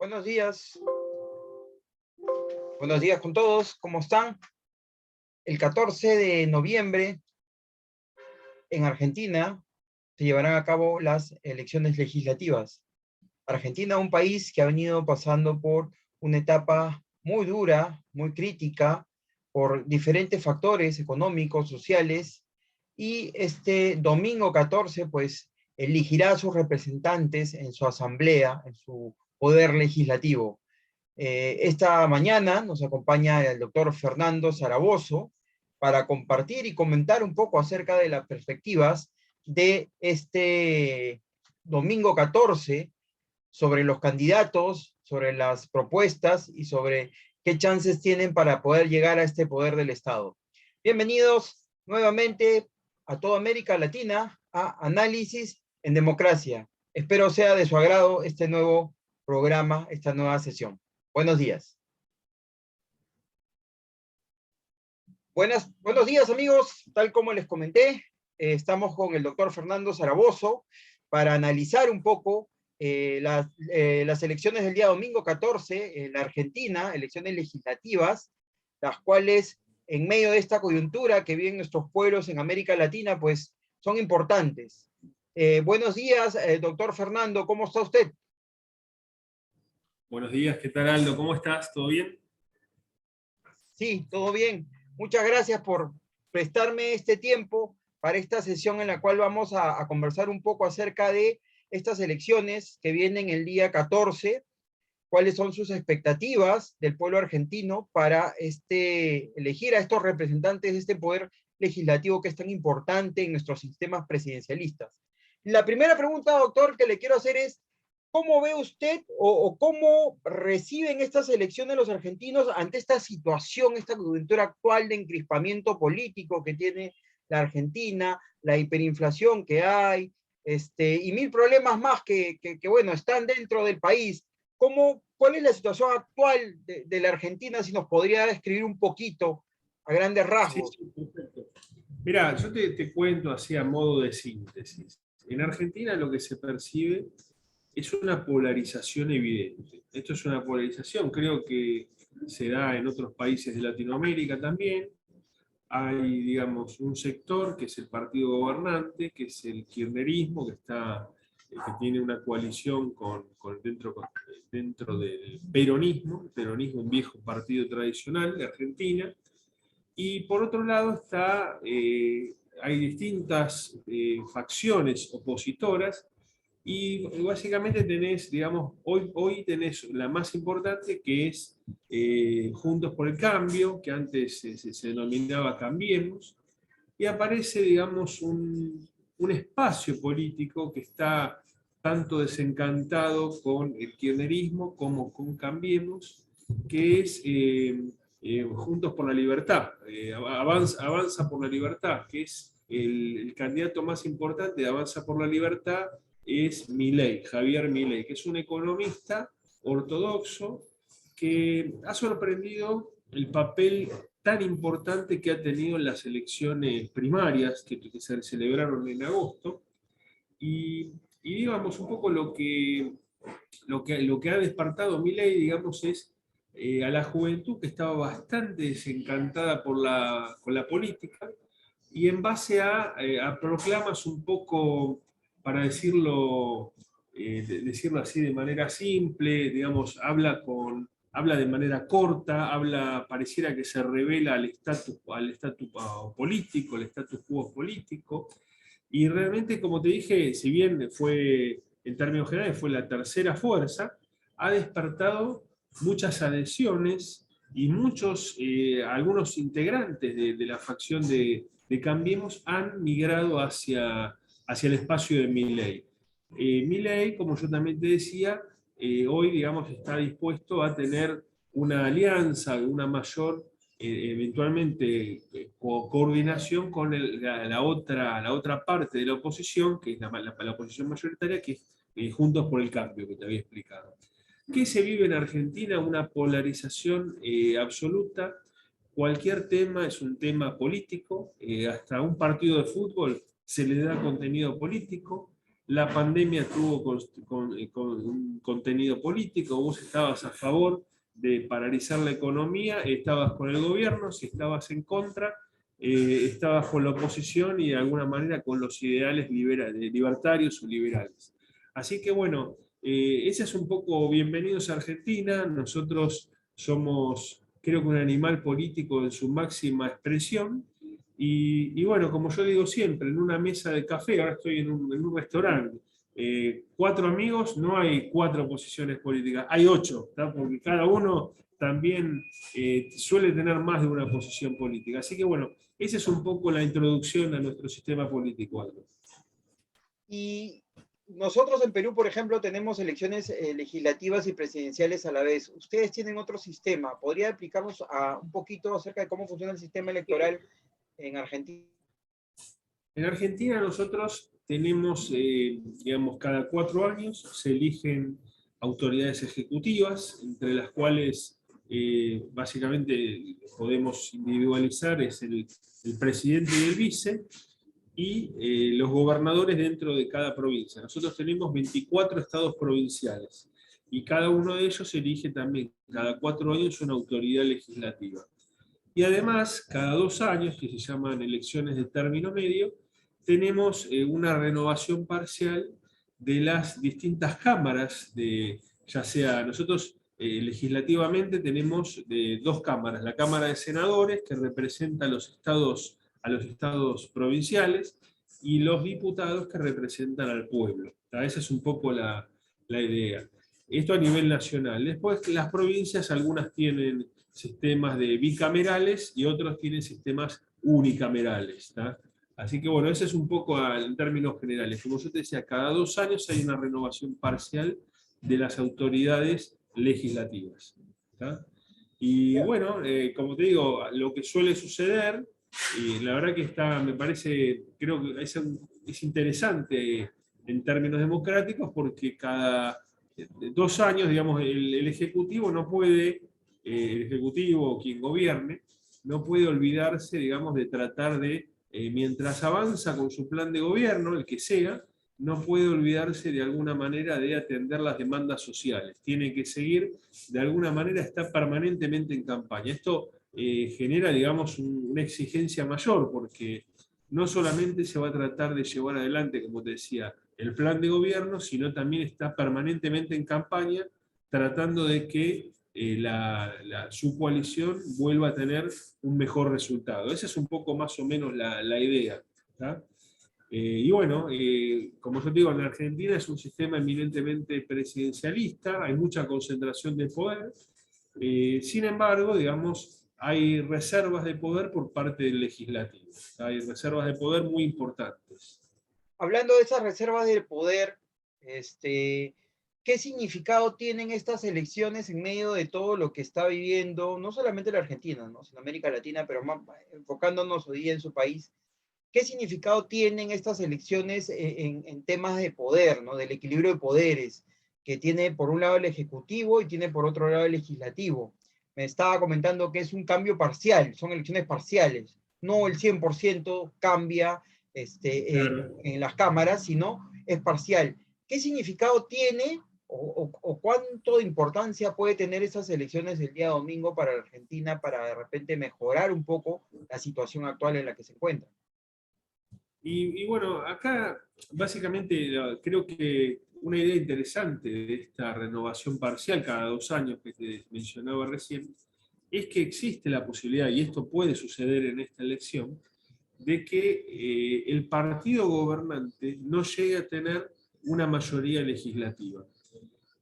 Buenos días. Buenos días con todos. ¿Cómo están? El 14 de noviembre en Argentina se llevarán a cabo las elecciones legislativas. Argentina, un país que ha venido pasando por una etapa muy dura, muy crítica, por diferentes factores económicos, sociales, y este domingo 14, pues, elegirá a sus representantes en su asamblea, en su poder legislativo. Esta mañana nos acompaña el doctor Fernando Zarabozo para compartir y comentar un poco acerca de las perspectivas de este domingo 14 sobre los candidatos, sobre las propuestas y sobre qué chances tienen para poder llegar a este poder del Estado. Bienvenidos nuevamente a toda América Latina a Análisis en Democracia. Espero sea de su agrado este nuevo programa, esta nueva sesión. Buenos días. Buenos días, amigos. Tal como les comenté, estamos con el doctor Fernando Zarabozo para analizar un poco las elecciones del día domingo 14 en la Argentina, elecciones legislativas, las cuales en medio de esta coyuntura que viven nuestros pueblos en América Latina, pues son importantes. Buenos días, doctor Fernando, ¿cómo está usted? Buenos días, ¿qué tal, Aldo? ¿Cómo estás? ¿Todo bien? Sí, todo bien. Muchas gracias por prestarme este tiempo para esta sesión en la cual vamos a conversar un poco acerca de estas elecciones que vienen el día 14, cuáles son sus expectativas del pueblo argentino para elegir a estos representantes de este poder legislativo que es tan importante en nuestros sistemas presidencialistas. La primera pregunta, doctor, que le quiero hacer es, ¿cómo ve usted o cómo reciben estas elecciones los argentinos ante esta situación, esta coyuntura actual de encrispamiento político que tiene la Argentina, la hiperinflación que hay, y mil problemas más bueno, están dentro del país? ¿Cuál es la situación actual de la Argentina, si nos podría describir un poquito a grandes Sí, rasgos? sí, perfecto. Mira, yo te cuento así a modo de síntesis. En Argentina lo que se percibe es una polarización evidente. Esto es una polarización, creo que se da en otros países de Latinoamérica también. Hay, digamos, un sector que es el partido gobernante, que es el kirchnerismo, que tiene una coalición dentro del peronismo. El peronismo, un viejo partido tradicional de Argentina. Y por otro lado hay distintas facciones opositoras y básicamente tenés, digamos, hoy tenés la más importante, que es Juntos por el Cambio, que antes se denominaba Cambiemos, y aparece, digamos, un espacio político que está tanto desencantado con el kirchnerismo como con Cambiemos, que es Juntos por la Libertad, Avanza por la Libertad, que es el candidato más importante de Avanza por la Libertad, es Milei, Javier Milei, que es un economista ortodoxo que ha sorprendido el papel tan importante que ha tenido en las elecciones primarias que se celebraron en agosto. Y digamos, un poco lo que ha despertado Milei, digamos, es a la juventud que estaba bastante desencantada con la política, y en base a proclamas un poco, para decirlo así de manera simple, digamos, habla de manera corta, pareciera que se revela al estatus político, al status quo político, y realmente, como te dije, si bien fue, en términos generales, fue la tercera fuerza, ha despertado muchas adhesiones y algunos integrantes de la facción de Cambiemos han migrado hacia el espacio de Milei. Milei, como yo también te decía, hoy, digamos, está dispuesto a tener una alianza, una mayor eventualmente coordinación con la otra parte de la oposición, que es la oposición mayoritaria, que es Juntos por el Cambio, que te había explicado. ¿Qué se vive en Argentina? Una polarización absoluta. Cualquier tema es un tema político, hasta un partido de fútbol se le da contenido político. la pandemia tuvo con un contenido político, vos estabas a favor de paralizar la economía, estabas con el gobierno, si estabas en contra, estabas con la oposición y de alguna manera con los ideales libertarios o liberales. Así que bueno, ese es un poco bienvenidos a Argentina. Nosotros somos, creo que un animal político en su máxima expresión. Y bueno, como yo digo siempre, en una mesa de café, ahora estoy en un restaurante, 4 amigos, no hay 4 posiciones políticas, hay 8, ¿tá? Porque cada uno también suele tener más de una posición política. Así que bueno, esa es un poco la introducción a nuestro sistema político, Aldo. Y nosotros en Perú, por ejemplo, tenemos elecciones legislativas y presidenciales a la vez. Ustedes tienen otro sistema. ¿Podría explicarnos un poquito acerca de cómo funciona el sistema electoral en Argentina? En Argentina nosotros tenemos, digamos, cada 4 años se eligen autoridades ejecutivas, entre las cuales básicamente podemos individualizar es el presidente y el vice, y los gobernadores dentro de cada provincia. Nosotros tenemos 24 estados provinciales, y cada uno de ellos elige también, cada 4 años, una autoridad legislativa. Y además, cada 2 años, que se llaman elecciones de término medio, tenemos una renovación parcial de las distintas cámaras, ya sea nosotros legislativamente tenemos 2 cámaras, la Cámara de Senadores, que representa a los estados provinciales, y los diputados, que representan al pueblo. Esa es un poco la idea. Esto a nivel nacional. Después, las provincias, algunas tienen sistemas de bicamerales y otros tienen sistemas unicamerales. ¿Tá? Así que bueno, ese es un poco en términos generales. Como yo te decía, cada 2 años hay una renovación parcial de las autoridades legislativas. ¿Tá? Y bueno, como te digo, lo que suele suceder, y la verdad que me parece, creo que es interesante en términos democráticos, porque cada 2 años, digamos, el Ejecutivo no puede, el Ejecutivo o quien gobierne, no puede olvidarse, digamos, de tratar de, mientras avanza con su plan de gobierno, el que sea, no puede olvidarse de alguna manera de atender las demandas sociales. Tiene que seguir, de alguna manera, está permanentemente en campaña. Esto genera, digamos, una exigencia mayor, porque no solamente se va a tratar de llevar adelante, como te decía, el plan de gobierno, sino también está permanentemente en campaña tratando de que su coalición vuelva a tener un mejor resultado. Esa es un poco más o menos la idea. ¿Tá? Y bueno, como yo digo, en Argentina es un sistema eminentemente presidencialista, hay mucha concentración de poder, sin embargo, digamos, hay reservas de poder por parte del legislativo. Hay reservas de poder muy importantes. Hablando de esas reservas del poder, ¿qué significado tienen estas elecciones en medio de todo lo que está viviendo, no solamente la Argentina, ¿no?, sino América Latina, pero más, enfocándonos hoy día en su país? ¿Qué significado tienen estas elecciones en temas de poder, ¿no?, del equilibrio de poderes, que tiene por un lado el Ejecutivo y tiene por otro lado el Legislativo? Me estaba comentando que es un cambio parcial, son elecciones parciales, no el 100% cambia en las cámaras, sino es parcial. ¿Qué significado tiene o cuánto de importancia puede tener esas elecciones del día domingo para la Argentina para de repente mejorar un poco la situación actual en la que se encuentra? Y bueno, acá básicamente creo que una idea interesante de esta renovación parcial cada 2 años que te mencionaba recién, es que existe la posibilidad, y esto puede suceder en esta elección, de que el partido gobernante no llegue a tener una mayoría legislativa.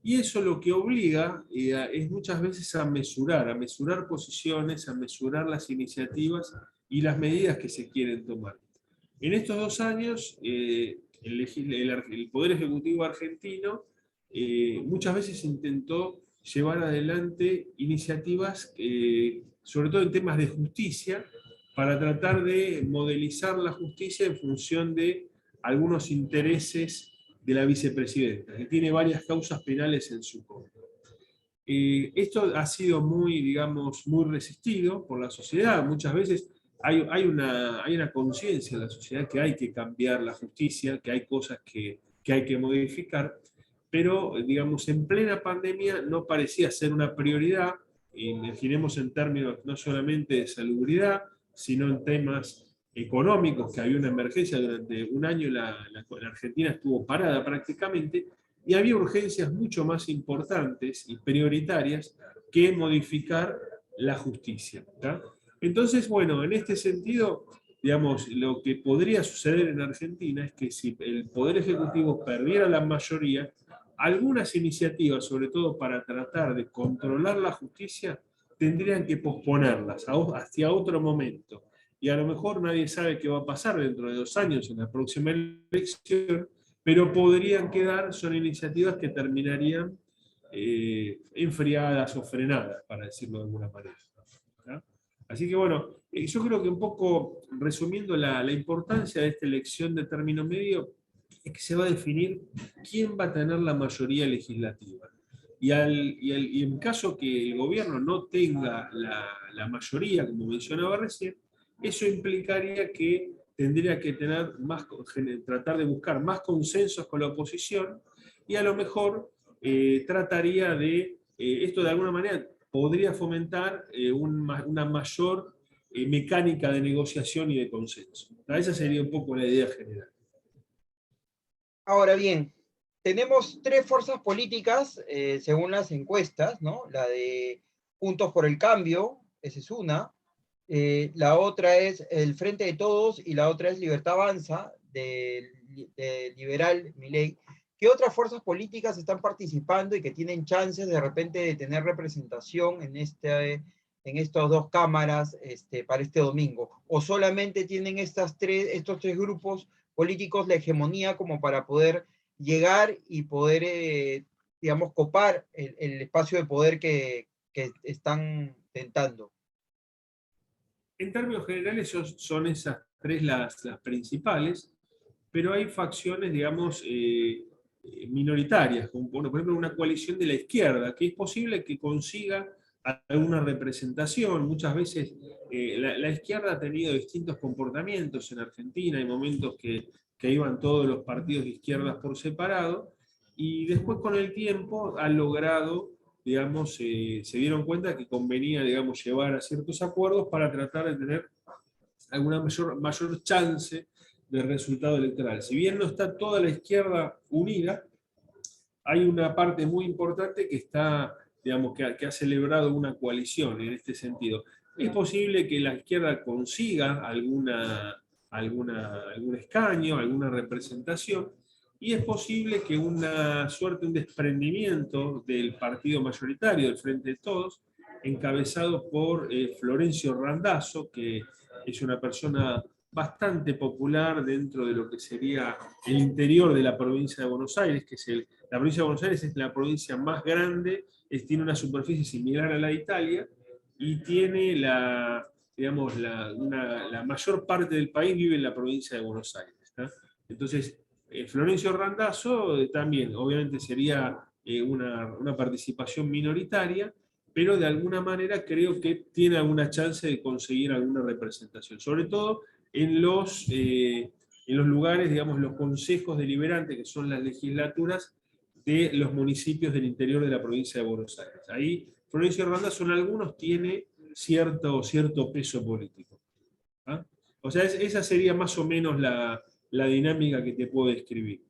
Y eso lo que obliga es muchas veces a mesurar posiciones, a mesurar las iniciativas y las medidas que se quieren tomar. En estos 2 años, el Poder Ejecutivo argentino muchas veces intentó llevar adelante iniciativas, sobre todo en temas de justicia, para tratar de modelizar la justicia en función de algunos intereses de la vicepresidenta, que tiene varias causas penales en su contra. Esto ha sido muy, digamos, muy resistido por la sociedad. Muchas veces hay una conciencia en la sociedad que hay que cambiar la justicia, que hay cosas que que hay que modificar, pero, digamos, en plena pandemia no parecía ser una prioridad. Imaginemos en términos no solamente de salubridad, sino en temas económicos, que había una emergencia durante un año, la Argentina estuvo parada prácticamente, y había urgencias mucho más importantes y prioritarias que modificar la justicia. ¿Tá? Entonces, bueno, en este sentido, digamos, lo que podría suceder en Argentina es que si el Poder Ejecutivo perdiera la mayoría, algunas iniciativas, sobre todo para tratar de controlar la justicia, tendrían que posponerlas hacia otro momento. Y a lo mejor nadie sabe qué va a pasar dentro de 2 años en la próxima elección, pero podrían quedar, son iniciativas que terminarían enfriadas o frenadas, para decirlo de alguna manera. ¿No? Así que bueno, yo creo que un poco resumiendo la importancia de esta elección de término medio, es que se va a definir quién va a tener la mayoría legislativa. Y en caso que el gobierno no tenga la mayoría, como mencionaba recién, eso implicaría que tendría que tener tratar de buscar más consensos con la oposición y a lo mejor trataría esto de alguna manera podría fomentar una mayor mecánica de negociación y de consenso. Esa sería un poco la idea general. Ahora bien, tenemos tres fuerzas políticas, según las encuestas, ¿no? La de Juntos por el Cambio, esa es una. La otra es el Frente de Todos y la otra es Libertad Avanza, de liberal Milei. ¿Qué otras fuerzas políticas están participando y que tienen chances de repente de tener representación en estas dos cámaras para este domingo? ¿O solamente tienen estos tres grupos políticos la hegemonía como para poder llegar y poder, digamos, copar el espacio de poder que están tentando? En términos generales son esas tres las principales, pero hay facciones, digamos, minoritarias, como por ejemplo una coalición de la izquierda, que es posible que consiga alguna representación. Muchas veces la izquierda ha tenido distintos comportamientos en Argentina, hay momentos que iban todos los partidos de izquierdas por separado, y después con el tiempo han logrado, digamos, se dieron cuenta que convenía, digamos, llevar a ciertos acuerdos para tratar de tener alguna mayor chance de resultado electoral. Si bien no está toda la izquierda unida, hay una parte muy importante que está, digamos, que ha celebrado una coalición en este sentido. Es posible que la izquierda consiga algún escaño, alguna representación, y es posible que una suerte, un desprendimiento del partido mayoritario, del Frente de Todos, encabezado por Florencio Randazzo, que es una persona bastante popular dentro de lo que sería el interior de la provincia de Buenos Aires, que es la provincia de Buenos Aires es la provincia más grande, tiene una superficie similar a la de Italia, y tiene digamos, la mayor parte del país vive en la provincia de Buenos Aires. ¿Tá? Entonces, Florencio Randazzo también, obviamente sería una participación minoritaria, pero de alguna manera creo que tiene alguna chance de conseguir alguna representación, sobre todo en los lugares, digamos, los consejos deliberantes, que son las legislaturas de los municipios del interior de la provincia de Buenos Aires. Ahí Florencio Randazzo en algunos tiene cierto peso político. ¿Ah? O sea, esa sería más o menos la dinámica que te puedo describir.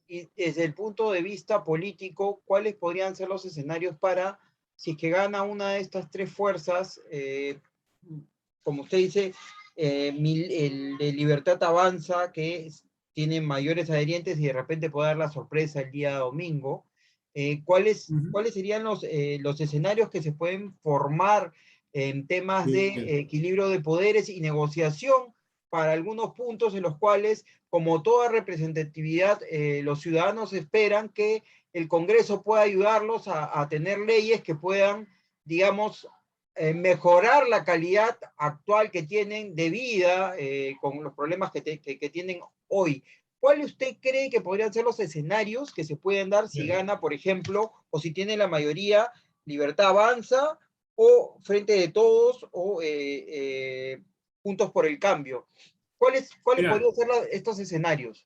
Y desde el punto de vista político, ¿cuáles podrían ser los escenarios para, si es que gana una de estas tres fuerzas, como usted dice, el de Libertad Avanza, que tiene mayores adherentes y de repente puede dar la sorpresa el día domingo? ¿Cuáles serían los escenarios que se pueden formar en temas de equilibrio de poderes y negociación para algunos puntos en los cuales, como toda representatividad, los ciudadanos esperan que el Congreso pueda ayudarlos a tener leyes que puedan, digamos, mejorar la calidad actual que tienen de vida con los problemas que tienen hoy? ¿Cuál usted cree que podrían ser los escenarios que se pueden dar si gana, por ejemplo, o si tiene la mayoría Libertad Avanza o Frente de Todos o Juntos por el Cambio? ¿Cuáles Mirá, podrían ser estos escenarios?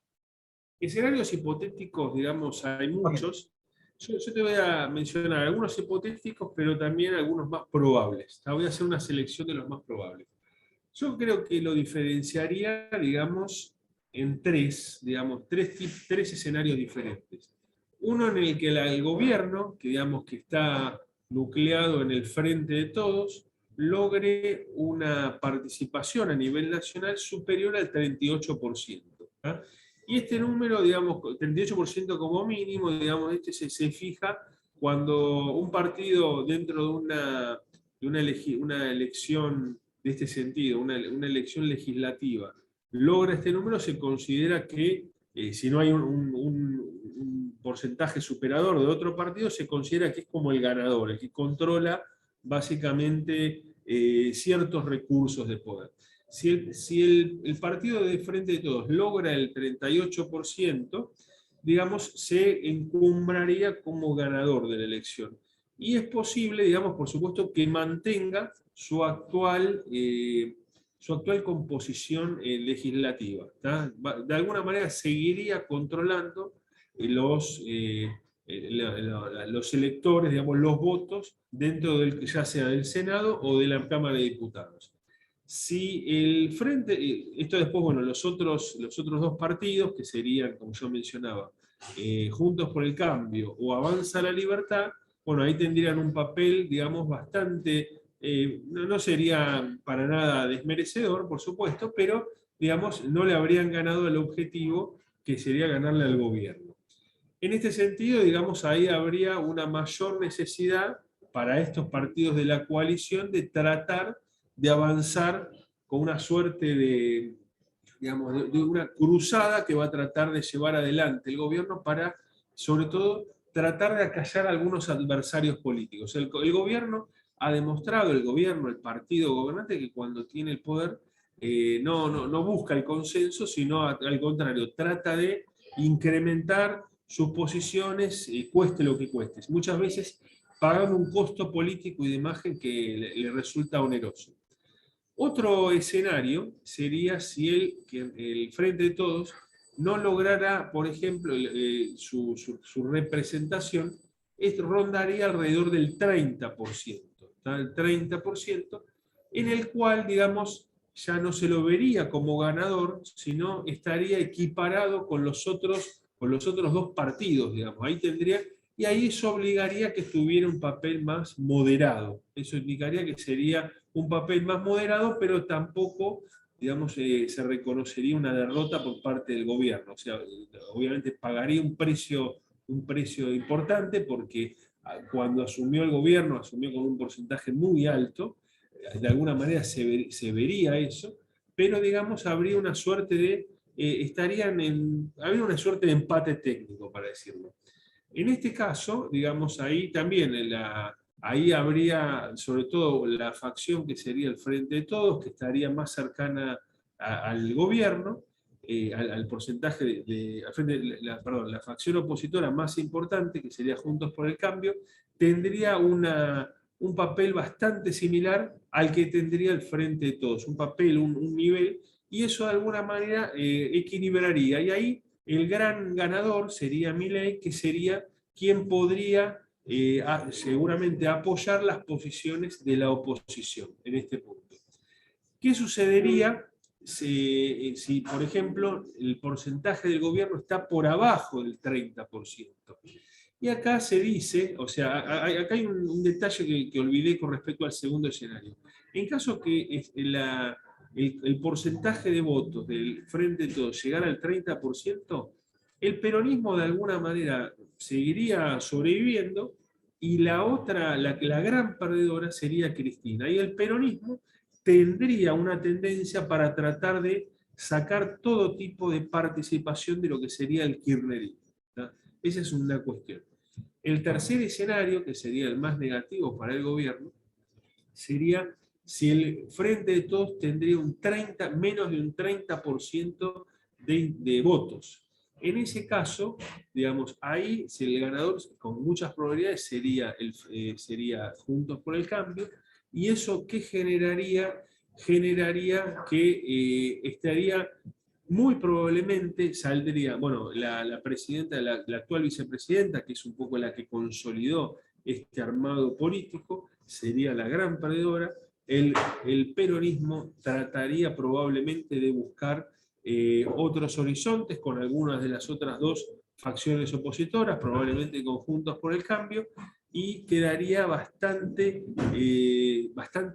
Escenarios hipotéticos, digamos, hay muchos. Yo te voy a mencionar algunos hipotéticos, pero también algunos más probables. Voy a hacer una selección de los más probables. Yo creo que lo diferenciaría, digamos, en tres, digamos, tres escenarios diferentes. Uno en el que el gobierno, que digamos que está nucleado en el frente de todos, logre una participación a nivel nacional superior al 38%. ¿Ah? Y este número, digamos, 38% como mínimo, digamos, se fija cuando un partido dentro una elección de este sentido, una elección legislativa, logra este número, se considera que si no hay un porcentaje superador de otro partido, se considera que es como el ganador, el que controla básicamente ciertos recursos de poder. Si el partido de Frente de Todos logra el 38%, digamos, se encumbraría como ganador de la elección. Y es posible, digamos, por supuesto, que mantenga su actual composición legislativa. De alguna manera seguiría controlando los electores, digamos, los votos dentro del, ya sea del Senado o de la Cámara de Diputados. Si el frente, esto después, bueno, los otros dos partidos, que serían, como yo mencionaba, Juntos por el Cambio o Avanza la Libertad, bueno, ahí tendrían un papel, digamos, bastante, no sería para nada desmerecedor, por supuesto, pero, digamos, no le habrían ganado el objetivo que sería ganarle al gobierno. En este sentido, digamos, ahí habría una mayor necesidad para estos partidos de la coalición de tratar de avanzar con una suerte de, digamos, de una cruzada que va a tratar de llevar adelante el gobierno para, sobre todo, tratar de acallar a algunos adversarios políticos. El gobierno ha demostrado, el partido gobernante, que cuando tiene el poder no busca el consenso, sino al contrario, trata de incrementar sus posiciones, cueste lo que cueste. Muchas veces pagando un costo político y de imagen que le resulta oneroso. Otro escenario sería si el Frente de Todos no lograra, por ejemplo, su representación, rondaría alrededor del 30%, el 30%, en el cual, digamos, ya no se lo vería como ganador, sino estaría equiparado con los otros dos partidos, digamos. Y ahí eso obligaría a que tuviera un papel más moderado. Eso indicaría que sería un papel más moderado, pero tampoco, digamos, se reconocería una derrota por parte del gobierno. O sea, obviamente pagaría un precio importante porque cuando asumió el gobierno, asumió con un porcentaje muy alto, de alguna manera se vería eso, pero digamos, habría una suerte de, habría una suerte de empate técnico, para decirlo. En este caso, digamos, ahí también ahí habría sobre todo la facción que sería el Frente de Todos, que estaría más cercana al gobierno, al porcentaje perdón, la facción opositora más importante, que sería Juntos por el Cambio, tendría un papel bastante similar al que tendría el Frente de Todos, un papel, un nivel, y eso de alguna manera equilibraría. Y ahí el gran ganador sería Milei, que sería quien podría seguramente apoyar las posiciones de la oposición en este punto. ¿Qué sucedería si, por ejemplo, el porcentaje del gobierno está por abajo del 30%? Y acá se dice, o sea, acá hay un detalle que olvidé con respecto al segundo escenario. En caso que el porcentaje de votos del Frente de Todos llegara al 30%, el peronismo de alguna manera seguiría sobreviviendo y la gran perdedora sería Cristina. Y el peronismo tendría una tendencia para tratar de sacar todo tipo de participación de lo que sería el kirchnerismo. Esa es una cuestión. El tercer escenario, que sería el más negativo para el gobierno, sería si el Frente de Todos tendría menos de un 30% de votos. En ese caso, digamos, ahí si el ganador con muchas probabilidades sería Juntos por el Cambio, y eso ¿qué generaría? Generaría que estaría muy probablemente saldría, bueno, la presidenta, la actual vicepresidenta, que es un poco la que consolidó este armado político, sería la gran perdedora. El peronismo trataría probablemente de buscar otros horizontes con algunas de las otras dos facciones opositoras, probablemente conjuntos por el cambio, y quedaría bastante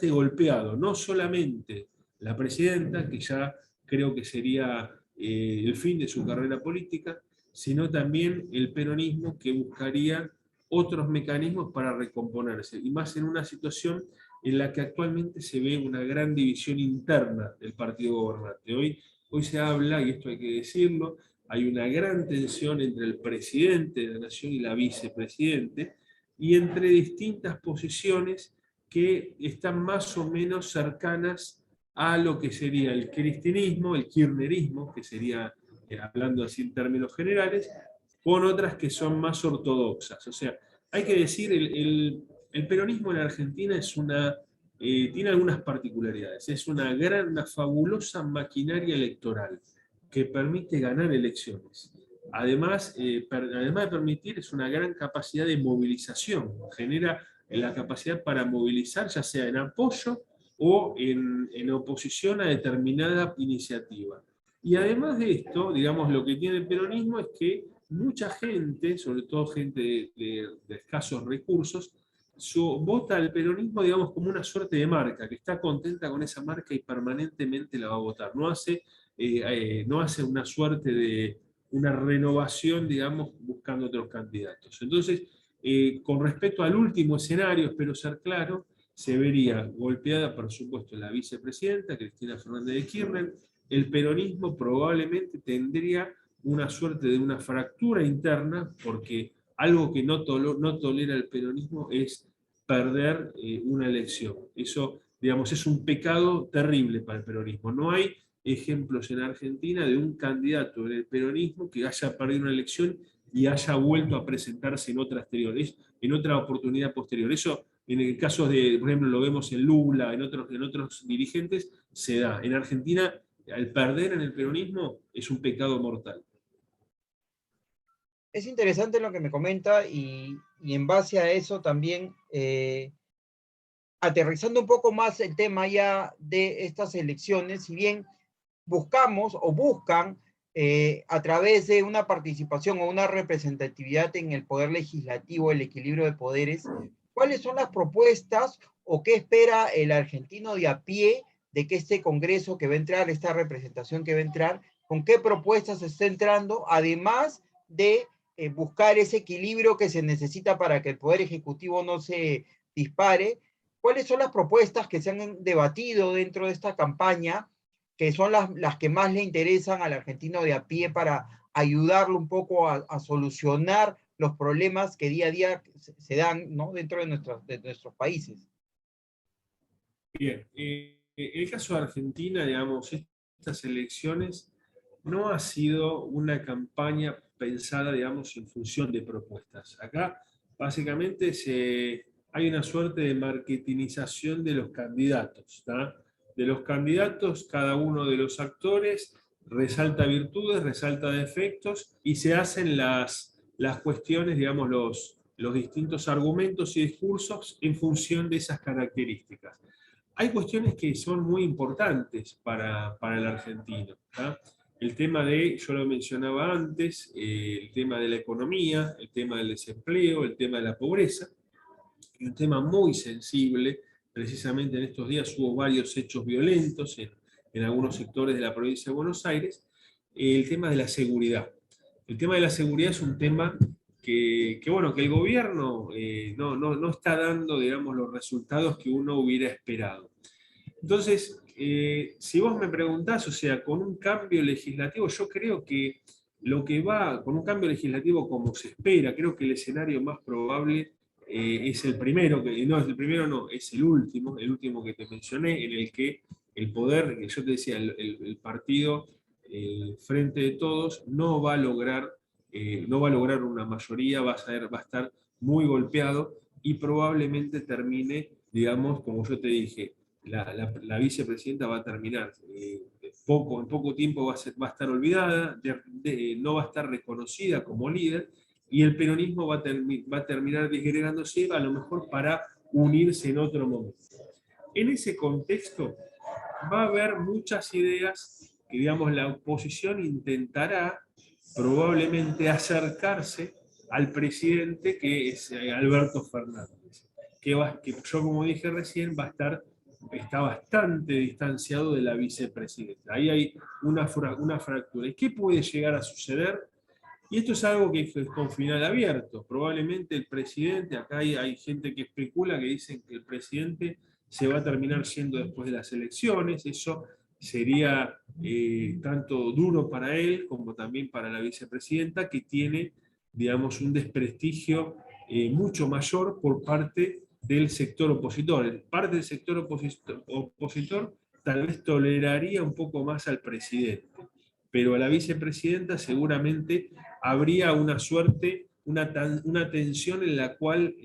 golpeado, no solamente la presidenta, que ya creo que sería el fin de su carrera política, sino también el peronismo, que buscaría otros mecanismos para recomponerse, y más en una situación en la que actualmente se ve una gran división interna del partido gobernante. Hoy se habla, y esto hay que decirlo, hay una gran tensión entre el presidente de la nación y la vicepresidente, y entre distintas posiciones que están más o menos cercanas a lo que sería el cristianismo, el kirchnerismo, que sería, hablando así en términos generales, con otras que son más ortodoxas. O sea, hay que decir, el peronismo en Argentina tiene algunas particularidades. Es una fabulosa maquinaria electoral que permite ganar elecciones. Además, además de permitir, es una gran capacidad de movilización. Genera la capacidad para movilizar, ya sea en apoyo o en oposición a determinada iniciativa. Y además de esto, digamos, lo que tiene el peronismo es que mucha gente, sobre todo gente de escasos recursos, vota al peronismo, digamos, como una suerte de marca, que está contenta con esa marca y permanentemente la va a votar. No hace una suerte de una renovación, digamos, buscando otros candidatos. Entonces, con respecto al último escenario, espero ser claro, se vería golpeada, por supuesto, la vicepresidenta, Cristina Fernández de Kirchner. El peronismo probablemente tendría una suerte de una fractura interna, porque algo que no tolera el peronismo es perder una elección. Eso, digamos, es un pecado terrible para el peronismo. No hay ejemplos en Argentina de un candidato del peronismo que haya perdido una elección y haya vuelto a presentarse en otra exterior, en otra oportunidad posterior. Eso, en el caso de, por ejemplo, lo vemos en Lula, en otros dirigentes, se da. En Argentina, al perder en el peronismo, es un pecado mortal. Es interesante lo que me comenta y en base a eso también, aterrizando un poco más el tema ya de estas elecciones, si bien buscamos o buscan a través de una participación o una representatividad en el poder legislativo, el equilibrio de poderes, ¿cuáles son las propuestas o qué espera el argentino de a pie de que este Congreso que va a entrar, esta representación que va a entrar, con qué propuestas está entrando, además de buscar ese equilibrio que se necesita para que el Poder Ejecutivo no se dispare? ¿Cuáles son las propuestas que se han debatido dentro de esta campaña, que son las que más le interesan al argentino de a pie para ayudarlo un poco a solucionar los problemas que día a día se dan, ¿no?, dentro de nuestros países? Bien, el caso de Argentina, digamos, estas elecciones no ha sido una campaña pensada, digamos, en función de propuestas. Acá, básicamente, hay una suerte de marketingización de los candidatos, ¿tá? De los candidatos, cada uno de los actores resalta virtudes, resalta defectos, y se hacen las cuestiones, digamos, los distintos argumentos y discursos en función de esas características. Hay cuestiones que son muy importantes para el argentino, ¿tá? El tema yo lo mencionaba antes, el tema de la economía, el tema del desempleo, el tema de la pobreza, y un tema muy sensible. Precisamente en estos días hubo varios hechos violentos en algunos sectores de la provincia de Buenos Aires. El tema de la seguridad. El tema de la seguridad es un tema bueno, que el gobierno no está dando, digamos, los resultados que uno hubiera esperado. Entonces, si vos me preguntás, o sea, con un cambio legislativo, yo creo que con un cambio legislativo como se espera, creo que el escenario más probable es el primero, es el último que te mencioné, en el que el poder, que yo te decía, el partido Frente de Todos no va a lograr una mayoría, va a estar muy golpeado y probablemente termine, digamos, como yo te dije, la vicepresidenta va a terminar en poco tiempo va a estar olvidada, no va a estar reconocida como líder, y el peronismo va a terminar disgregándose, a lo mejor para unirse en otro momento. En ese contexto va a haber muchas ideas que, digamos, la oposición intentará probablemente acercarse al presidente, que es Alberto Fernández, que yo, como dije recién, está bastante distanciado de la vicepresidenta. Ahí hay una fractura. ¿Y qué puede llegar a suceder? Y esto es algo que es con final abierto. Probablemente el presidente, acá hay gente que especula, que dicen que el presidente se va a terminar yendo después de las elecciones. Eso sería tanto duro para él como también para la vicepresidenta, que tiene, digamos, un desprestigio mucho mayor por parte del sector opositor. Parte del sector opositor tal vez toleraría un poco más al presidente, pero a la vicepresidenta seguramente habría una suerte, una tensión en la cual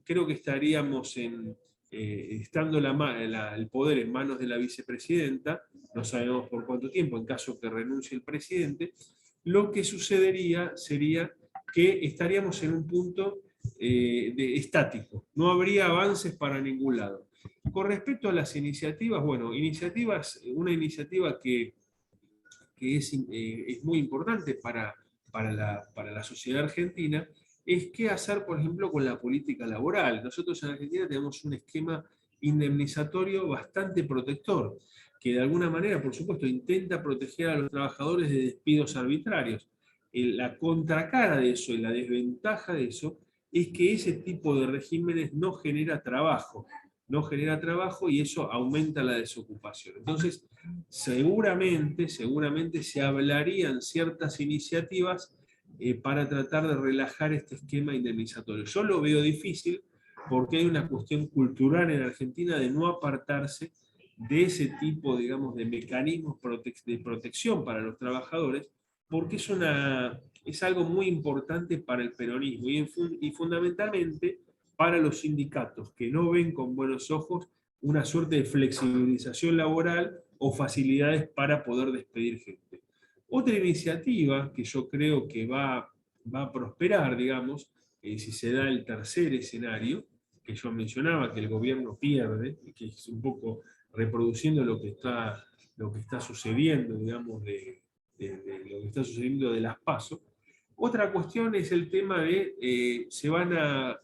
creo que estaríamos estando el poder en manos de la vicepresidenta, no sabemos por cuánto tiempo, en caso que renuncie el presidente. Lo que sucedería sería que estaríamos en un punto estático, no habría avances para ningún lado. Con respecto a las iniciativas, bueno, una iniciativa que es muy importante para la sociedad argentina, es qué hacer, por ejemplo, con la política laboral. Nosotros en Argentina tenemos un esquema indemnizatorio bastante protector, que de alguna manera, por supuesto, intenta proteger a los trabajadores de despidos arbitrarios. La contracara de eso y la desventaja de eso es que ese tipo de regímenes no genera trabajo, y eso aumenta la desocupación. Entonces, seguramente se hablarían ciertas iniciativas para tratar de relajar este esquema indemnizatorio. Yo lo veo difícil porque hay una cuestión cultural en Argentina de no apartarse de ese tipo, digamos, de mecanismos de protección para los trabajadores, porque es algo muy importante para el peronismo y fundamentalmente para los sindicatos, que no ven con buenos ojos una suerte de flexibilización laboral o facilidades para poder despedir gente. Otra iniciativa que yo creo que va a prosperar, digamos, si se da el tercer escenario, que yo mencionaba, que el gobierno pierde, que es un poco reproduciendo lo que está sucediendo, digamos, de lo que está sucediendo de las PASO. Otra cuestión es el tema de se van a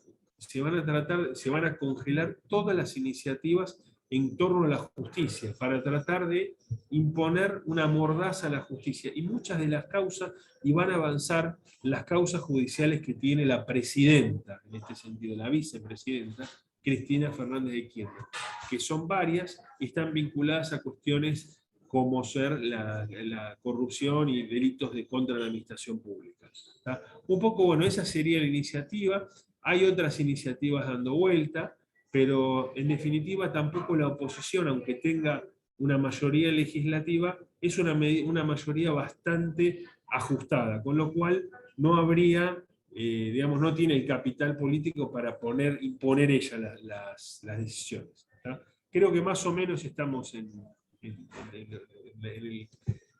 congelar todas las iniciativas en torno a la justicia, para tratar de imponer una mordaza a la justicia. Y muchas de las causas, y van a avanzar las causas judiciales que tiene la presidenta, en este sentido, la vicepresidenta, Cristina Fernández de Kirchner, que son varias y están vinculadas a cuestiones como ser la corrupción y delitos contra la administración pública. ¿Está? Un poco, bueno, esa sería la iniciativa. Hay otras iniciativas dando vuelta, pero en definitiva tampoco la oposición, aunque tenga una mayoría legislativa, es una mayoría bastante ajustada, con lo cual no habría, digamos, no tiene el capital político para imponer ella las decisiones. ¿Tá? Creo que más o menos estamos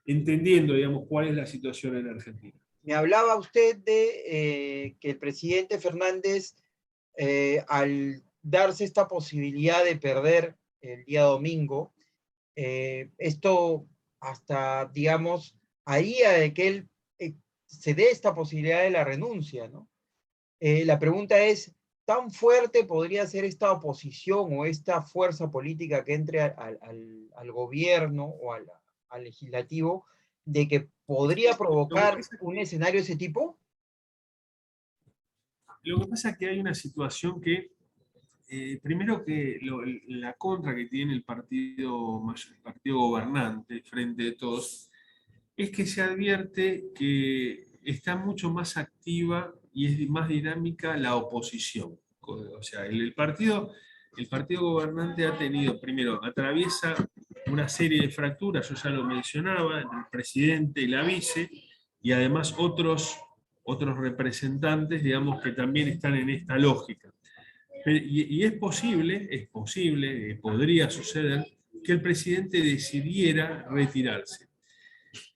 entendiendo, digamos, cuál es la situación en Argentina. Me hablaba usted de que el presidente Fernández, al darse esta posibilidad de perder el día domingo, esto hasta, digamos, haría de que él se dé esta posibilidad de la renuncia, ¿no? La pregunta es, ¿tan fuerte podría ser esta oposición o esta fuerza política que entre al gobierno o al legislativo de que podría provocar un escenario de ese tipo? Lo que pasa es que hay una situación que, primero que la contra que tiene el partido gobernante, Frente de Todos, es que se advierte que está mucho más activa y es más dinámica la oposición. O sea, el partido gobernante ha tenido, primero, atraviesa una serie de fracturas, yo ya lo mencionaba, entre el presidente y la vice, y además otros representantes, digamos, que también están en esta lógica. Y es posible, podría suceder, que el presidente decidiera retirarse.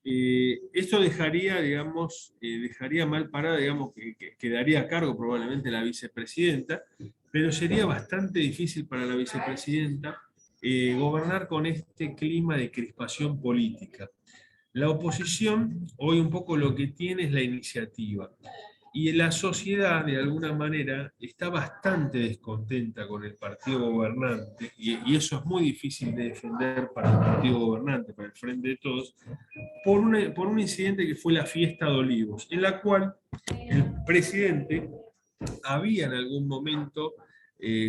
Esto dejaría, digamos, dejaría mal parada, digamos, que quedaría a cargo probablemente la vicepresidenta, pero sería bastante difícil para la vicepresidenta gobernar con este clima de crispación política. La oposición hoy un poco lo que tiene es la iniciativa. Y la sociedad, de alguna manera, está bastante descontenta con el partido gobernante, y eso es muy difícil de defender para el partido gobernante, para el Frente de Todos, por un incidente que fue la fiesta de Olivos, en la cual el presidente había en algún momento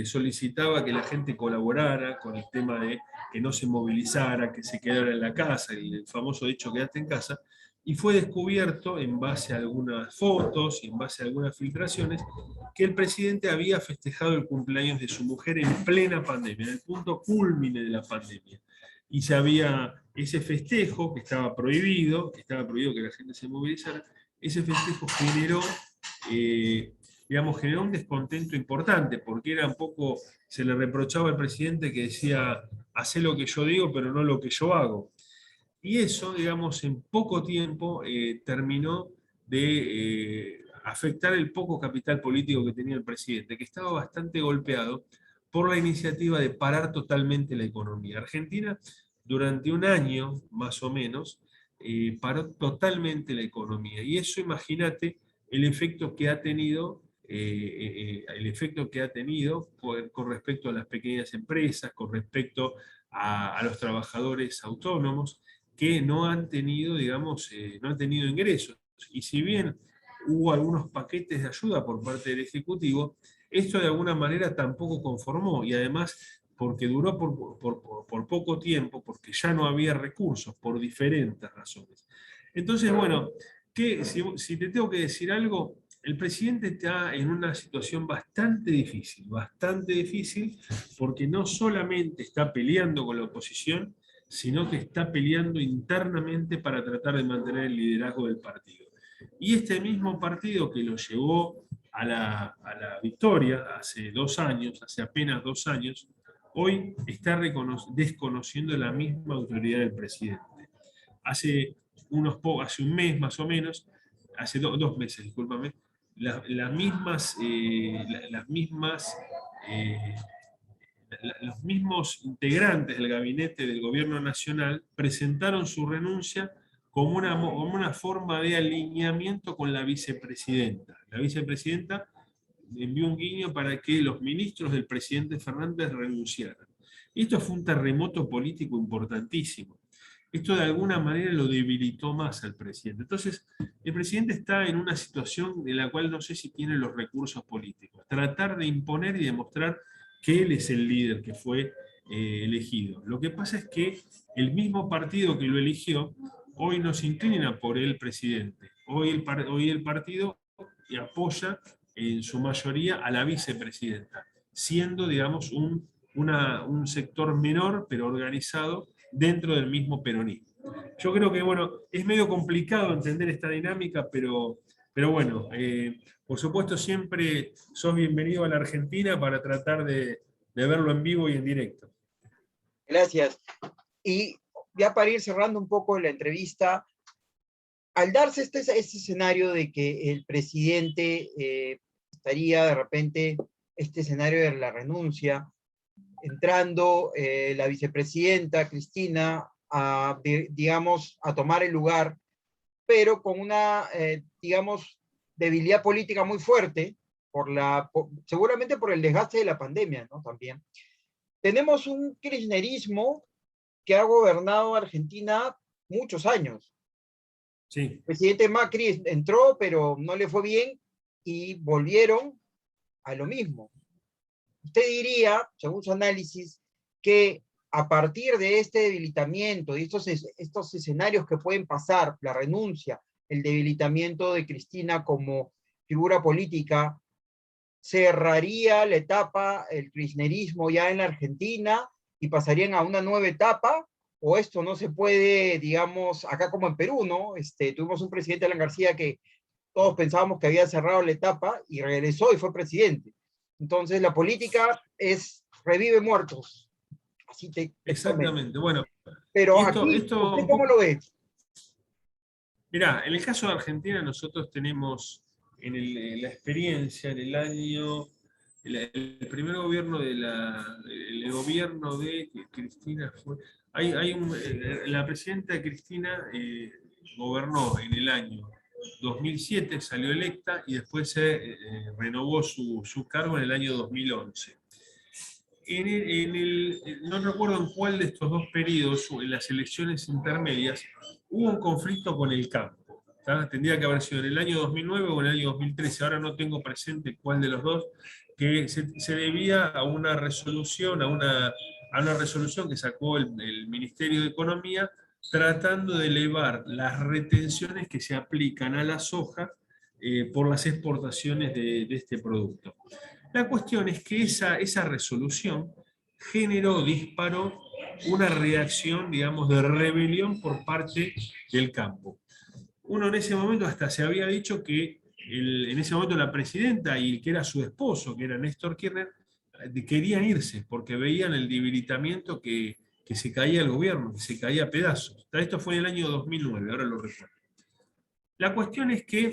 solicitaba que la gente colaborara con el tema de que no se movilizara, que se quedara en la casa, el famoso dicho quédate en casa, y fue descubierto en base a algunas fotos y en base a algunas filtraciones que el presidente había festejado el cumpleaños de su mujer en plena pandemia, en el punto cúlmine de la pandemia. Y se había ese festejo que estaba prohibido que la gente se movilizara, ese festejo generó digamos, generó un descontento importante, porque era un poco, se le reprochaba al presidente que decía, hacé lo que yo digo, pero no lo que yo hago. Y eso, digamos, en poco tiempo terminó de afectar el poco capital político que tenía el presidente, que estaba bastante golpeado por la iniciativa de parar totalmente la economía. Argentina, durante un año, más o menos, paró totalmente la economía. Y eso, imagínate, el efecto que ha tenido con respecto a las pequeñas empresas, con respecto a los trabajadores autónomos, que no han tenido, digamos, no han tenido ingresos. Y si bien hubo algunos paquetes de ayuda por parte del Ejecutivo, esto de alguna manera tampoco conformó, y además porque duró por poco tiempo, porque ya no había recursos, por diferentes razones. Entonces, bueno, si te tengo que decir algo, el presidente está en una situación bastante difícil, porque no solamente está peleando con la oposición, sino que está peleando internamente para tratar de mantener el liderazgo del partido. Y este mismo partido que lo llevó a la victoria hace 2 años, hace apenas 2 años, hoy está desconociendo la misma autoridad del presidente. Hace un mes más o menos, hace 2 meses, discúlpame, las mismas, los mismos integrantes del gabinete del gobierno nacional presentaron su renuncia como una forma de alineamiento con la vicepresidenta. La vicepresidenta envió un guiño para que los ministros del presidente Fernández renunciaran. Esto fue un terremoto político importantísimo. Esto de alguna manera lo debilitó más al presidente. Entonces, el presidente está en una situación en la cual no sé si tiene los recursos políticos. Tratar de imponer y demostrar que él es el líder que fue elegido. Lo que pasa es que el mismo partido que lo eligió, hoy no se inclina por el presidente. Hoy el partido apoya en su mayoría a la vicepresidenta, siendo, digamos, un sector menor, pero organizado dentro del mismo peronismo. Yo creo que, bueno, es medio complicado entender esta dinámica, pero bueno, por supuesto siempre sos bienvenido a la Argentina para tratar de verlo en vivo y en directo. Gracias. Y ya para ir cerrando un poco la entrevista, al darse este escenario de que el presidente estaría de repente, este escenario de la renuncia, entrando la vicepresidenta Cristina digamos, a tomar el lugar, pero con una, digamos, debilidad política muy fuerte, seguramente por el desgaste de la pandemia, ¿no? También. Tenemos un kirchnerismo que ha gobernado Argentina muchos años. Sí. El presidente Macri entró, pero no le fue bien y volvieron a lo mismo. Usted diría, según su análisis, que a partir de este debilitamiento y estos escenarios que pueden pasar, la renuncia, el debilitamiento de Cristina como figura política, cerraría la etapa, el kirchnerismo ya en la Argentina y pasarían a una nueva etapa, o esto no se puede, digamos, acá como en Perú, ¿no? Tuvimos un presidente, Alan García, que todos pensábamos que había cerrado la etapa y regresó y fue presidente. Entonces la política revive muertos. Así textualmente. Exactamente. Bueno, Pero y aquí, esto ¿usted un cómo poco. lo ve? Mirá, en el caso de Argentina nosotros tenemos la experiencia en el año, el primer gobierno el gobierno de Cristina fue, la presidenta Cristina gobernó en el año 2007, salió electa y después se renovó su cargo en el año 2011. No recuerdo en cuál de estos dos periodos, en las elecciones intermedias, hubo un conflicto con el campo. ¿Tá? Tendría que haber sido en el año 2009 o en el año 2013. Ahora no tengo presente cuál de los dos, que se debía a una resolución, a una resolución que sacó el Ministerio de Economía, tratando de elevar las retenciones que se aplican a la soja por las exportaciones de este producto. La cuestión es que esa resolución disparó una reacción, digamos, de rebelión por parte del campo. Uno en ese momento hasta se había dicho que en ese momento la presidenta y el que era su esposo, que era Néstor Kirchner, querían irse porque veían el debilitamiento que se caía el gobierno, que se caía a pedazos. Esto fue en el año 2009, ahora lo recuerdo. La cuestión es que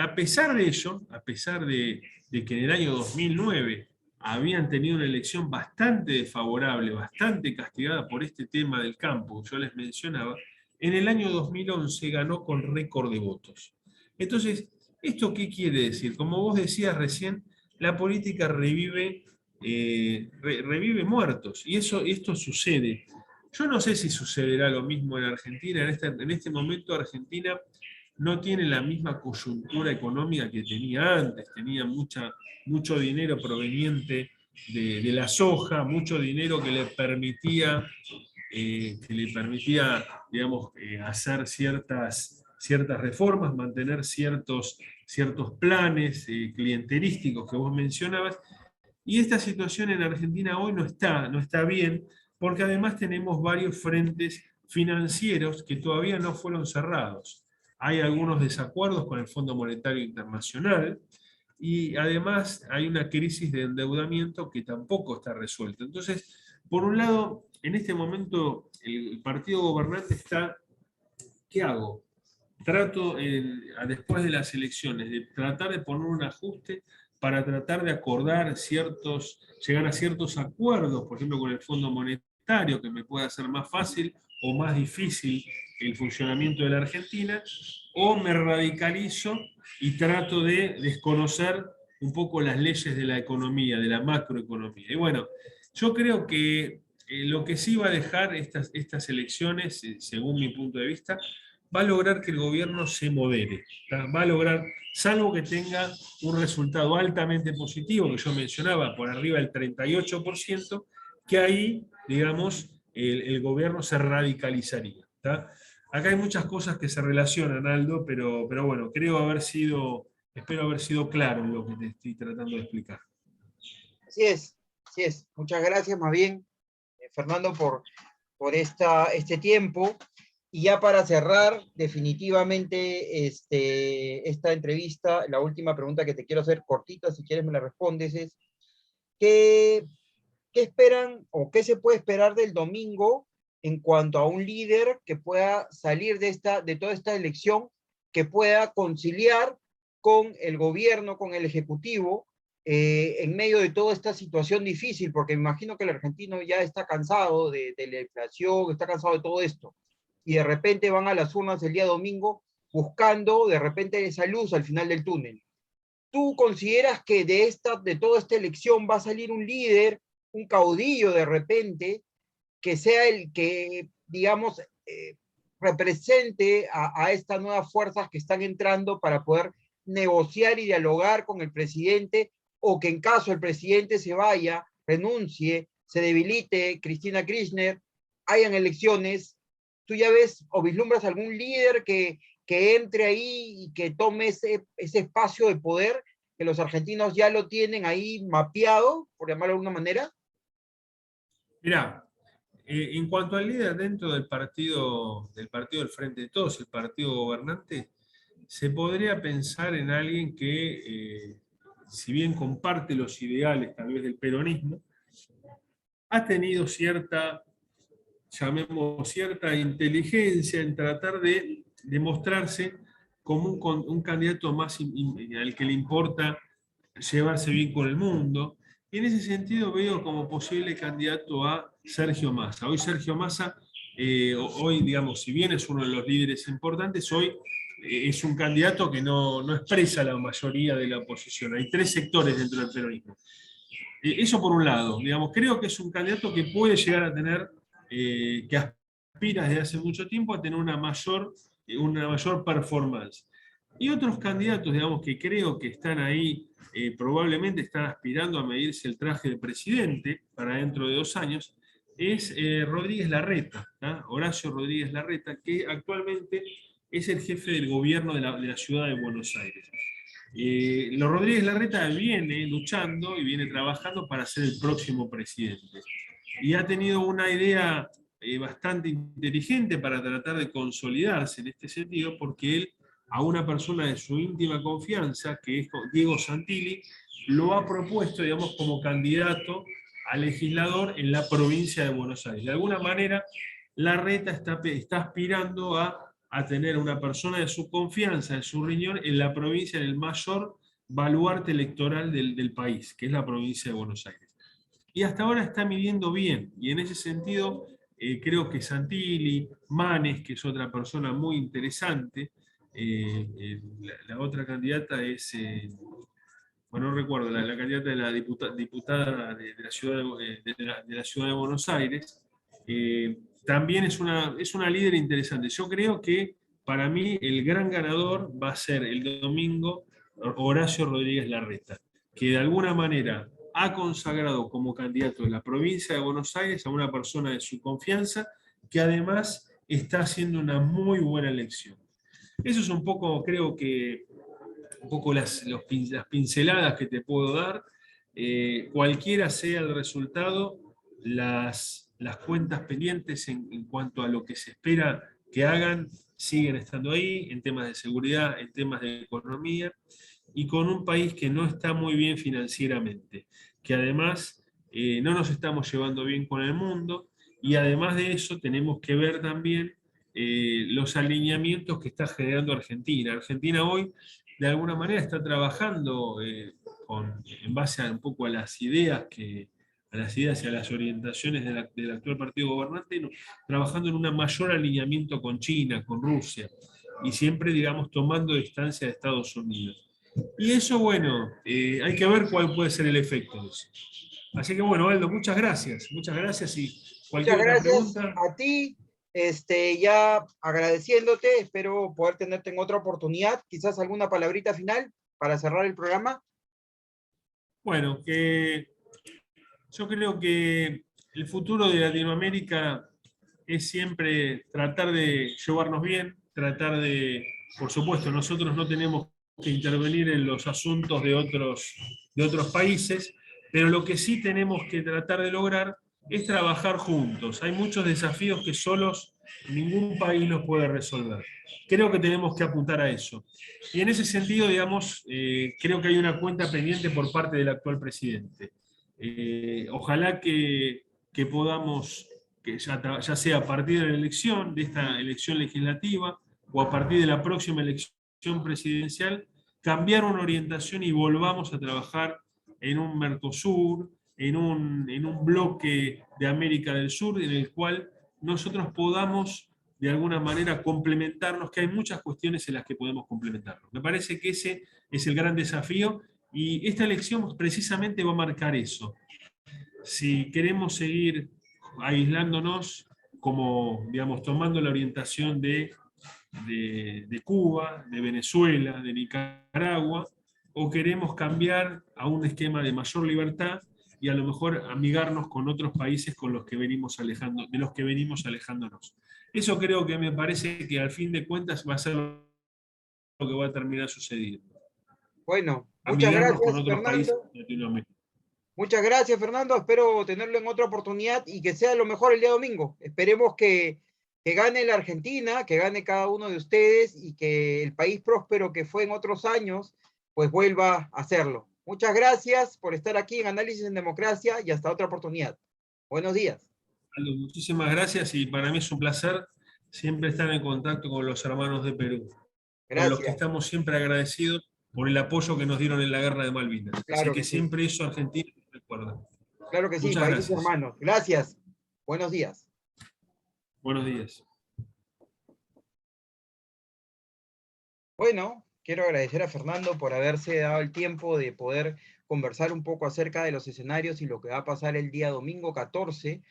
a pesar de eso, a pesar de que en el año 2009 habían tenido una elección bastante desfavorable, bastante castigada por este tema del campo, yo les mencionaba, en el año 2011 ganó con récord de votos. Entonces, ¿esto qué quiere decir? Como vos decías recién, la política revive muertos, y esto sucede. Yo no sé si sucederá lo mismo en Argentina. En este momento Argentina no tiene la misma coyuntura económica que tenía antes. Tenía mucho dinero proveniente de la soja, mucho dinero que le permitía digamos, hacer ciertas reformas, mantener ciertos planes clientelísticos que vos mencionabas. Y esta situación en Argentina hoy no está bien, porque además tenemos varios frentes financieros que todavía no fueron cerrados. Hay algunos desacuerdos con el Fondo Monetario Internacional y además hay una crisis de endeudamiento que tampoco está resuelta. Entonces, por un lado, en este momento el partido gobernante está, ¿qué hago? Trato, después de las elecciones, de tratar de poner un ajuste para tratar de llegar a ciertos acuerdos, por ejemplo, con el Fondo Monetario, que me pueda hacer más fácil o más difícil el funcionamiento de la Argentina, o me radicalizo y trato de desconocer un poco las leyes de la economía, de la macroeconomía. Y bueno, yo creo que lo que sí va a dejar estas elecciones, según mi punto de vista, va a lograr que el gobierno se modere, ¿tá? Va a lograr, salvo que tenga un resultado altamente positivo, que yo mencionaba, por arriba del 38%, que ahí, digamos, el gobierno se radicalizaría. ¿Tá? Acá hay muchas cosas que se relacionan, Aldo, pero bueno, espero haber sido claro en lo que te estoy tratando de explicar. Así es, así es. Muchas gracias, más bien, Fernando, por este tiempo. Y ya para cerrar definitivamente esta entrevista, la última pregunta que te quiero hacer cortita, si quieres me la respondes, es ¿qué, qué esperan o qué se puede esperar del domingo en cuanto a un líder que pueda salir de toda esta elección, que pueda conciliar con el gobierno, con el ejecutivo, en medio de toda esta situación difícil? Porque me imagino que el argentino ya está cansado de la inflación, está cansado de todo esto, y de repente van a las urnas el día domingo buscando de repente esa luz al final del túnel. ¿Tú consideras que de toda esta elección va a salir un líder, un caudillo de repente, que sea el que, digamos, represente a estas nuevas fuerzas que están entrando para poder negociar y dialogar con el presidente, o que en caso el presidente se vaya, renuncie, se debilite Cristina Kirchner, hayan elecciones? ¿Tú ya ves o vislumbras algún líder que entre ahí y que tome ese espacio de poder que los argentinos ya lo tienen ahí mapeado, por llamarlo de alguna manera? Mirá, en cuanto al líder dentro del partido del Frente de Todos, el partido gobernante, se podría pensar en alguien que, si bien comparte los ideales tal vez del peronismo, ha tenido cierta, llamemos, cierta inteligencia en tratar de demostrarse como un candidato más al que le importa llevarse bien con el mundo. Y en ese sentido veo como posible candidato a Sergio Massa. Hoy Sergio Massa, hoy digamos, si bien es uno de los líderes importantes, hoy es un candidato que no expresa la mayoría de la oposición. Hay tres sectores dentro del peronismo. Eso por un lado, digamos, creo que es un candidato que puede llegar a tener, que aspira desde hace mucho tiempo a tener una mayor performance. Y otros candidatos, digamos, que creo que están ahí, probablemente están aspirando a medirse el traje de presidente para dentro de 2 años, es Rodríguez Larreta, ¿tá? Horacio Rodríguez Larreta, que actualmente es el jefe del gobierno de la ciudad de Buenos Aires. Los Rodríguez Larreta viene luchando y viene trabajando para ser el próximo presidente. Y ha tenido una idea bastante inteligente para tratar de consolidarse en este sentido, porque él, a una persona de su íntima confianza, que es Diego Santilli, lo ha propuesto, digamos, como candidato a legislador en la provincia de Buenos Aires. De alguna manera, Larreta está aspirando a tener una persona de su confianza, de su riñón, en la provincia, en el mayor baluarte electoral del país, que es la provincia de Buenos Aires. Y hasta ahora está midiendo bien, y en ese sentido creo que Santilli, Manes, que es otra persona muy interesante, la otra candidata es, bueno, no recuerdo, la candidata de la diputada de la ciudad de la ciudad de Buenos Aires, también es una líder interesante. Yo creo que para mí el gran ganador va a ser el domingo Horacio Rodríguez Larreta, que de alguna manera ha consagrado como candidato de la provincia de Buenos Aires a una persona de su confianza, que además está haciendo una muy buena elección. Eso es un poco, creo que, un poco las pinceladas que te puedo dar. Cualquiera sea el resultado, las cuentas pendientes en cuanto a lo que se espera que hagan siguen estando ahí, en temas de seguridad, en temas de economía, y con un país que no está muy bien financieramente, que además no nos estamos llevando bien con el mundo, y además de eso tenemos que ver también los alineamientos que está generando Argentina. Argentina hoy, de alguna manera, está trabajando en base a un poco a las ideas a las ideas y a las orientaciones del actual partido gobernante, trabajando en un mayor alineamiento con China, con Rusia, y siempre, digamos, tomando distancia de Estados Unidos. Y eso, bueno, hay que ver cuál puede ser el efecto de eso. Así que bueno, Aldo, muchas gracias y Muchas cualquier otra gracias pregunta. a ti, ya agradeciéndote, espero poder tenerte en otra oportunidad, quizás alguna palabrita final para cerrar el programa. Bueno, yo creo que el futuro de Latinoamérica es siempre tratar de llevarnos bien, por supuesto, nosotros no tenemos que intervenir en los asuntos de otros países, pero lo que sí tenemos que tratar de lograr es trabajar juntos. Hay muchos desafíos que solos ningún país los puede resolver. Creo que tenemos que apuntar a eso. Y en ese sentido, digamos, creo que hay una cuenta pendiente por parte del actual presidente. Ojalá que podamos, que ya sea a partir de la elección, de esta elección legislativa, o a partir de la próxima elección presidencial, cambiar una orientación y volvamos a trabajar en un Mercosur, en un bloque de América del Sur, en el cual nosotros podamos de alguna manera complementarnos, que hay muchas cuestiones en las que podemos complementarnos. Me parece que ese es el gran desafío y esta elección precisamente va a marcar eso. Si queremos seguir aislándonos, como, digamos, tomando la orientación de Cuba, de Venezuela, de Nicaragua, o queremos cambiar a un esquema de mayor libertad y a lo mejor amigarnos con otros países con los que venimos alejando, de los que venimos alejándonos. Eso creo que me parece que al fin de cuentas va a ser lo que va a terminar sucediendo. Bueno, muchas Amigarnos con gracias, otros países Fernando. de Latinoamérica. Muchas gracias, Fernando. Espero tenerlo en otra oportunidad y que sea lo mejor el día domingo. Esperemos que gane la Argentina, que gane cada uno de ustedes y que el país próspero que fue en otros años, pues vuelva a hacerlo. Muchas gracias por estar aquí en Análisis en Democracia y hasta otra oportunidad. Buenos días. Aldo, muchísimas gracias y para mí es un placer siempre estar en contacto con los hermanos de Perú, con los que Gracias. estamos siempre agradecidos por el apoyo que nos dieron en la guerra de Malvinas. Así Claro que que sí. siempre eso Argentina nos recuerda. Claro que sí, Muchas países gracias. hermanos. Gracias. Buenos días. Buenos días. Bueno, quiero agradecer a Fernando por haberse dado el tiempo de poder conversar un poco acerca de los escenarios y lo que va a pasar el día domingo 14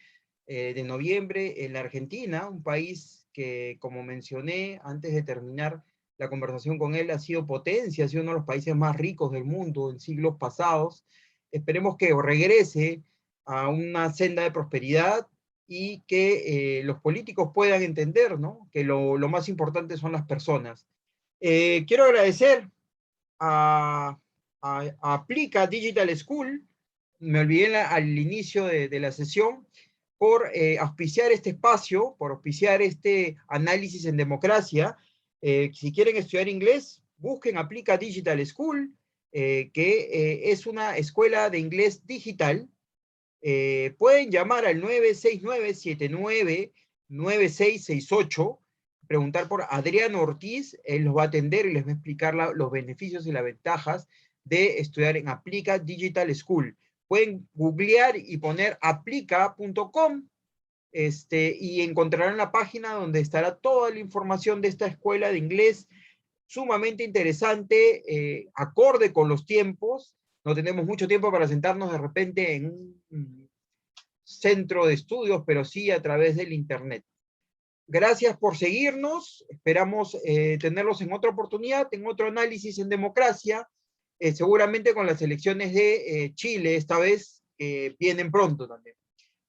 de noviembre en la Argentina, un país que, como mencioné antes de terminar la conversación con él, ha sido potencia, ha sido uno de los países más ricos del mundo en siglos pasados. Esperemos que regrese a una senda de prosperidad y que los políticos puedan entender, ¿no? Que lo más importante son las personas. Quiero agradecer a Aplica Digital School, me olvidé al inicio de la sesión, por auspiciar este espacio, por auspiciar este análisis en democracia. Si quieren estudiar inglés, busquen Aplica Digital School, que es una escuela de inglés digital. Pueden llamar al 969-799668, preguntar por Adriano Ortiz, él los va a atender y les va a explicar los beneficios y las ventajas de estudiar en Aplica Digital School. Pueden googlear y poner aplica.com y encontrarán la página donde estará toda la información de esta escuela de inglés sumamente interesante, acorde con los tiempos. No tenemos mucho tiempo para sentarnos de repente en un centro de estudios, pero sí a través del Internet. Gracias por seguirnos. Esperamos tenerlos en otra oportunidad, en otro análisis en democracia, seguramente con las elecciones de Chile, esta vez vienen pronto también.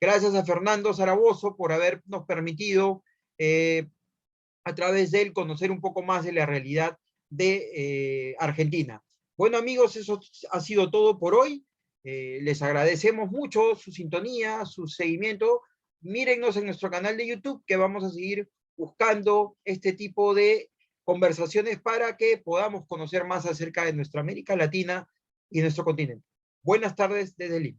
Gracias a Fernando Zaragoza por habernos permitido a través de él conocer un poco más de la realidad de Argentina. Bueno amigos, eso ha sido todo por hoy. Les agradecemos mucho su sintonía, su seguimiento. Mírennos en nuestro canal de YouTube que vamos a seguir buscando este tipo de conversaciones para que podamos conocer más acerca de nuestra América Latina y nuestro continente. Buenas tardes desde Lima.